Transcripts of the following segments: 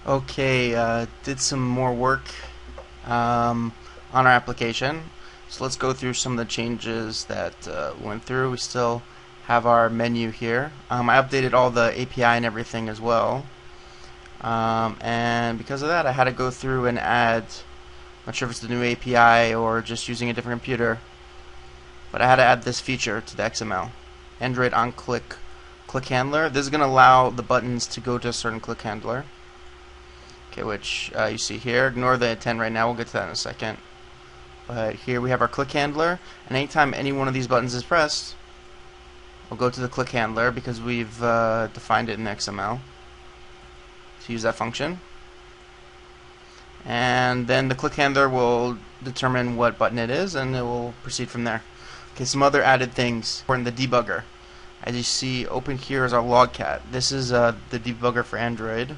Okay, did some more work on our application. So let's go through some of the changes that went through. We still have our menu here. I updated all the API and everything as well. And because of that, I had to go through and add, not sure if it's the new API or just using a different computer, but I had to add this feature to the XML. Android on click handler. This is going to allow the buttons to go to a certain click handler. Okay, which you see here. Ignore the intent right now. We'll get to that in a second. But here we have our click handler, and anytime any one of these buttons is pressed, we'll go to the click handler because we've defined it in XML to use that function. And then the click handler will determine what button it is, and it will proceed from there. Okay, some other added things. We're in the debugger. As you see, open here is our logcat. This is the debugger for Android.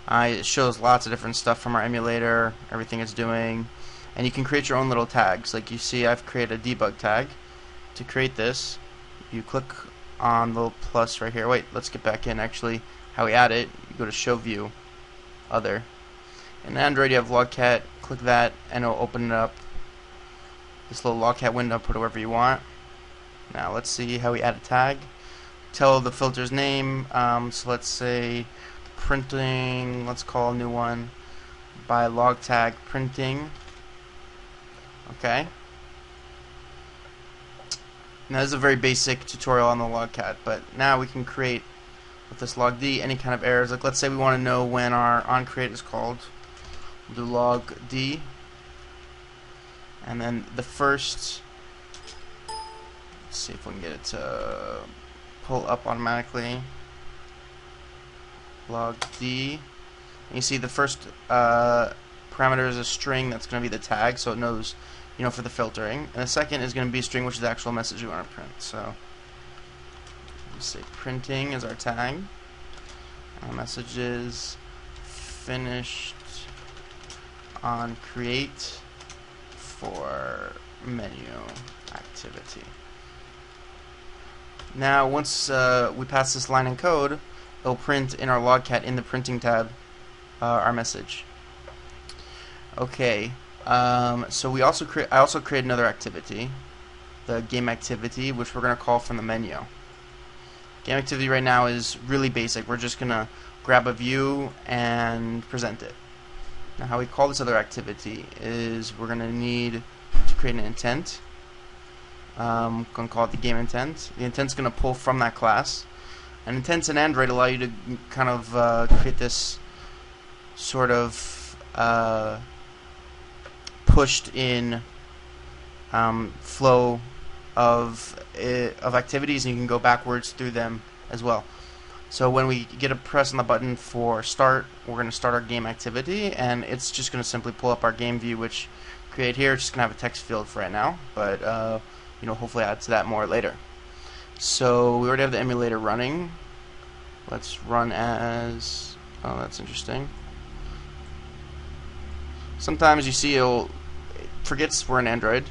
It shows lots of different stuff from our emulator, everything it's doing, and you can create your own little tags. Like you see, I've created a debug tag. To create this, you click on the little plus right here. Wait, let's get back in actually how we add it. You go to show view, other. In Android you have logcat, click that and it'll open it up. This little logcat window, put it wherever you want. Now let's see how we add a tag. Tell the filter's name, so let's say printing, let's call a new one by log tag printing. Okay. Now this is a very basic tutorial on the logcat, but now we can create with this log d any kind of errors. Like let's say we want to know when our onCreate is called. We'll do log d, and then the first, let's see if we can get it to pull up automatically. Log d, and you see the first parameter is a string that's going to be the tag, so it knows, you know, for the filtering, and the second is going to be a string, which is the actual message we want to print. So let's say printing is our tag. Our message is finished on create for menu activity. Now once we pass this line in code, it'll print in our logcat in the printing tab our message. Okay, so we also I also create another activity, the game activity, which we're going to call from the menu. Game activity right now is really basic. We're just going to grab a view and present it. Now how we call this other activity is we're going to need to create an intent. I'm going to call it the game intent. The intent's going to pull from that class. And intents in Android allow you to kind of create this sort of pushed in flow of activities, and you can go backwards through them as well. So when we get a press on the button for start, we're going to start our game activity, and it's just going to simply pull up our game view, which create here. It's just going to have a text field for right now, but you know, hopefully add to that more later. So we already have the emulator running. Let's run as, oh, that's interesting. Sometimes you see it forgets we're in Android.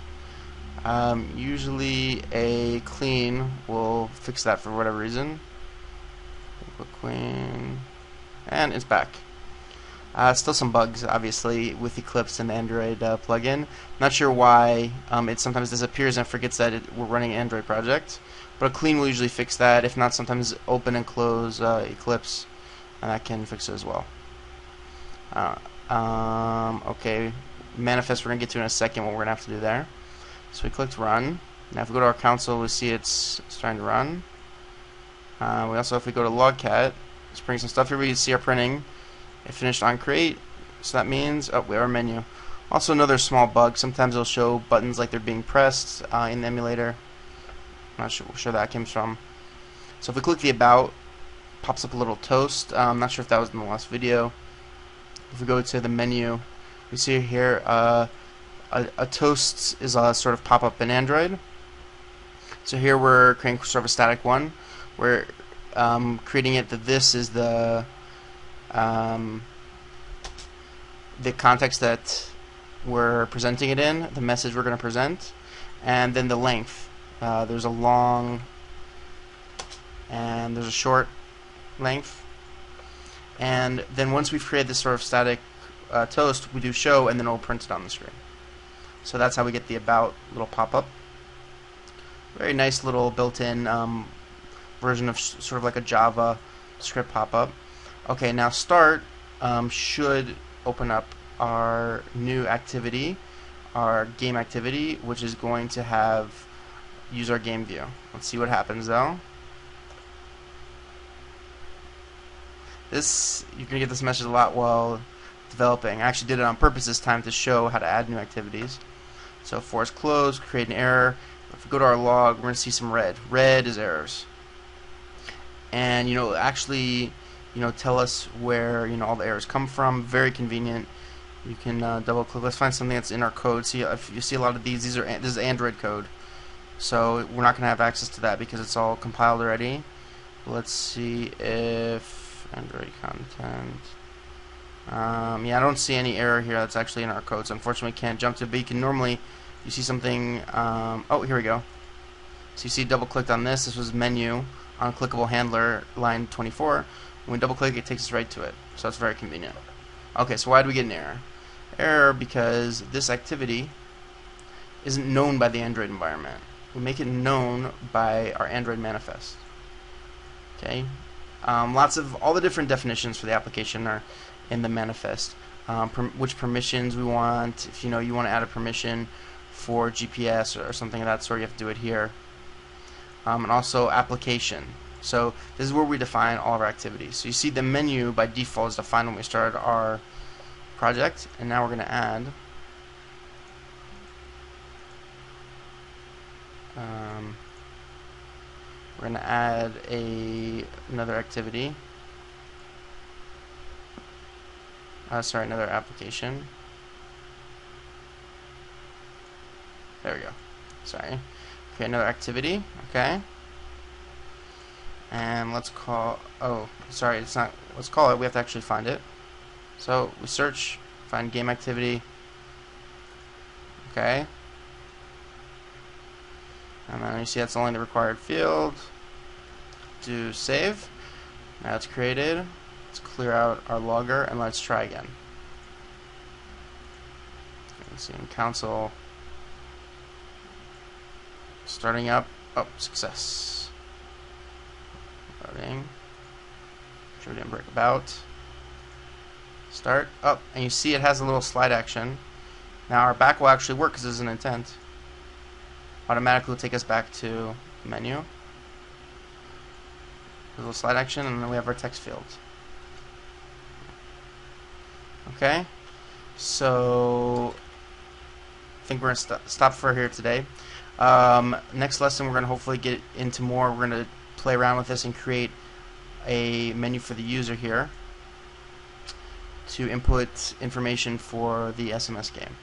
Usually a clean will fix that for whatever reason. Clean, and it's back. Still some bugs, obviously, with Eclipse and the Android plugin. Not sure why it sometimes disappears and forgets that we're running an Android project. But a clean will usually fix that. If not, sometimes open and close Eclipse, and that can fix it as well. Okay, manifest we're going to get to in a second what we're going to have to do there. So we clicked run. Now if we go to our console, we see it's starting to run. We also, if we go to logcat, let's bring some stuff here. We can see our printing. It finished on create, so that means, oh, we have our menu. Also another small bug, sometimes it'll show buttons like they're being pressed in the emulator. I'm not sure where that came from. So if we click the about, pops up a little toast. I'm not sure if that was in the last video. If we go to the menu, we see here a toast is a sort of pop-up in Android. So here we're creating sort of a static one. We're creating it that this is the context that we're presenting it in, the message we're going to present, and then the length. There's a long and there's a short length. And then once we've created this sort of static toast, we do show, and then it'll print it on the screen. So that's how we get the about little pop-up. Very nice little built-in version of sort of like a Java script pop-up. Okay, now start should open up our new activity, our game activity, which is going to have use our game view. Let's see what happens though. You're gonna get this message a lot while developing. I actually did it on purpose this time to show how to add new activities. So force close, create an error. If we go to our log, we're gonna see some red. Red is errors. And actually, tell us where all the errors come from. Very convenient. You can double click. Let's find something that's in our code. See, if you see a lot of these this is Android code. So we're not gonna have access to that because it's all compiled already. Let's see if Android content. Yeah, I don't see any error here that's actually in our code, so unfortunately we can't jump to it. But you can normally, you see something, oh, here we go. So you see double clicked on this. This was menu on clickable handler, line 24. When we double click, it takes us right to it. So it's very convenient. Okay, so why do we get an error? Error because this activity isn't known by the Android environment. We make it known by our Android manifest. Okay. All the different definitions for the application are in the manifest. Which permissions we want. If you want to add a permission for GPS or something of that sort, you have to do it here. And also application. So this is where we define all of our activities. So you see the menu by default is defined when we started our project, and now we're going to add another activity. Sorry, another application. There we go. Sorry. Okay, another activity. Okay. And let's call. Oh, sorry, it's not. Let's call it. We have to actually find it. So we search, find game activity. Okay. And then you see that's only the required field. Do save. Now it's created. Let's clear out our logger and let's try again. Let's see in console. Starting up. Oh, success. Loading. Sure we didn't break about. Start. Oh, and you see it has a little slide action. Now our back will actually work because this is an intent. Automatically will take us back to the menu. A little slide action, and then we have our text fields. Okay, so I think we're going to stop for here today. Next lesson we're going to hopefully get into more. We're going to play around with this and create a menu for the user here to input information for the SMS game.